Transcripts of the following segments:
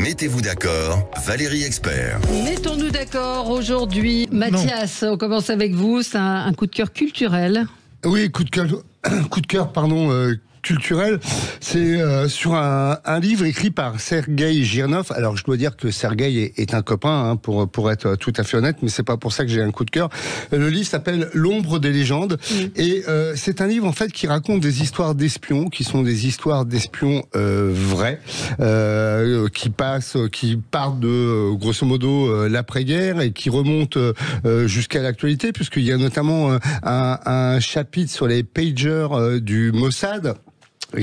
Mettez-vous d'accord, Valérie Expert. Mettons-nous d'accord aujourd'hui. Mathias, on commence avec vous. C'est un coup de cœur culturel. Oui, coup de cœur, culturel. C'est sur un livre écrit par Sergueï Girnov. Alors, je dois dire que Sergueï est un copain, pour être tout à fait honnête, mais c'est pas pour ça que j'ai un coup de cœur. Le livre s'appelle L'ombre des légendes, et c'est un livre en fait qui raconte des histoires d'espions, qui sont des histoires d'espions vrais, qui partent de grosso modo l'après-guerre et qui remontent jusqu'à l'actualité, puisqu'il y a notamment un chapitre sur les pagers du Mossad,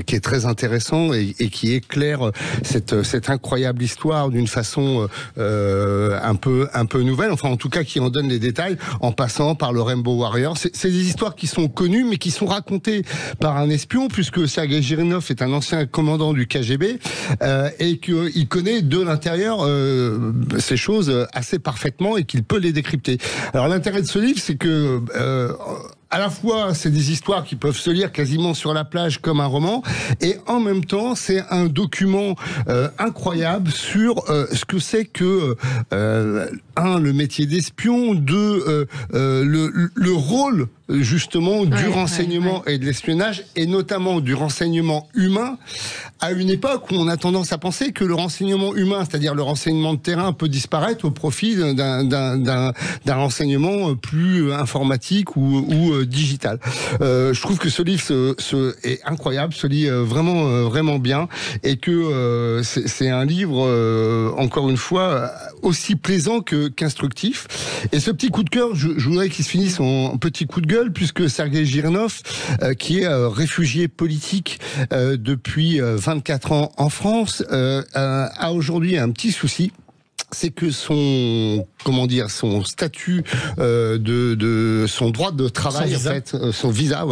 qui est très intéressant et qui éclaire cette incroyable histoire d'une façon un peu nouvelle, enfin en tout cas qui en donne les détails, en passant par le Rainbow Warrior. C'est des histoires qui sont connues mais qui sont racontées par un espion, puisque Sergueï Girnov est un ancien commandant du KGB et qu'il connaît de l'intérieur ces choses assez parfaitement et qu'il peut les décrypter. Alors l'intérêt de ce livre, c'est que à la fois, c'est des histoires qui peuvent se lire quasiment sur la plage comme un roman, et en même temps, c'est un document incroyable sur ce que c'est que le métier d'espion, le rôle justement du renseignement et de l'espionnage, et notamment du renseignement humain, à une époque où on a tendance à penser que le renseignement humain, c'est-à-dire le renseignement de terrain, peut disparaître au profit d'un renseignement plus informatique ou digital. Je trouve que ce livre est incroyable, se lit vraiment bien, et que c'est un livre, encore une fois, aussi plaisant qu'instructif. Et ce petit coup de cœur, je voudrais qu'il se finisse en petit coup de gueule, puisque Sergueï Girnov, qui est réfugié politique depuis 24 ans en France, a aujourd'hui un petit souci. C'est que son statut son droit de travail, son visa,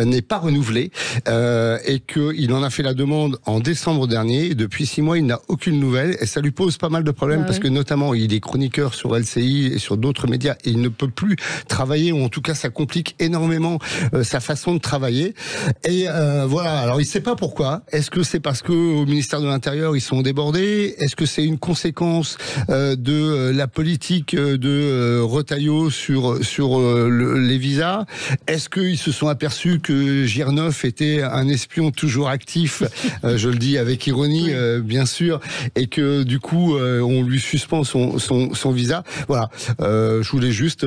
n'est pas renouvelé, et qu'il en a fait la demande en décembre dernier, et depuis 6 mois il n'a aucune nouvelle, et ça lui pose pas mal de problèmes, parce que notamment il est chroniqueur sur LCI et sur d'autres médias, et il ne peut plus travailler, ou en tout cas ça complique énormément sa façon de travailler, et alors il sait pas pourquoi. Est-ce que c'est parce que au ministère de l'Intérieur ils sont débordés? Est-ce que c'est une conséquence de la politique de Retailleau sur les visas? Est-ce qu'ils se sont aperçus que Girnov était un espion toujours actif, je le dis avec ironie, bien sûr, et que du coup on lui suspend son visa? Voilà, je voulais juste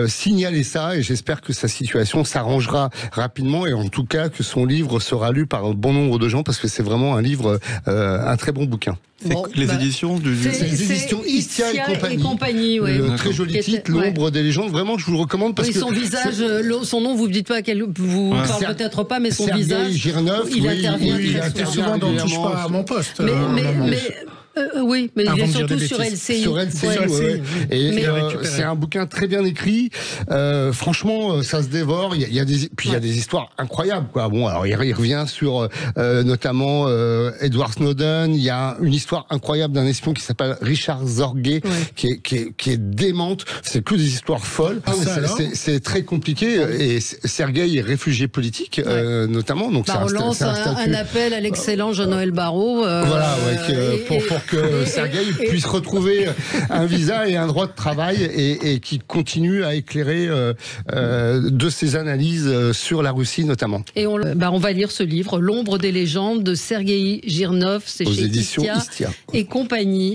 signaler ça, et j'espère que sa situation s'arrangera rapidement, et en tout cas que son livre sera lu par un bon nombre de gens, parce que c'est vraiment un livre, un très bon bouquin. Les éditions les éditions Istia et compagnie, le très joli titre, L'ombre des légendes. Vraiment, je vous le recommande, parce que son visage, son nom, vous ne dites pas vous parlez peut-être pas, mais son visage, Girnov, il intervient très souvent dans Touche pas à mon poste. Oui, mais il est surtout sur LCI. Sur LCI, Et c'est un bouquin très bien écrit. Franchement, ça se dévore. Il y a des histoires incroyables, quoi. Bon, alors il revient sur notamment Edward Snowden. Il y a une histoire incroyable d'un espion qui s'appelle Richard Zorgé, qui est démente. C'est que des histoires folles. C'est très compliqué. Et Sergueï est réfugié politique, notamment. Donc on lance un appel à l'excellent Jean-Noël Barrot. Pour que Sergueï puisse retrouver un visa et un droit de travail, et qui continue à éclairer de ses analyses sur la Russie notamment. Et on va lire ce livre, L'ombre des légendes de Sergueï Girnov, c'est chez Istia et compagnie.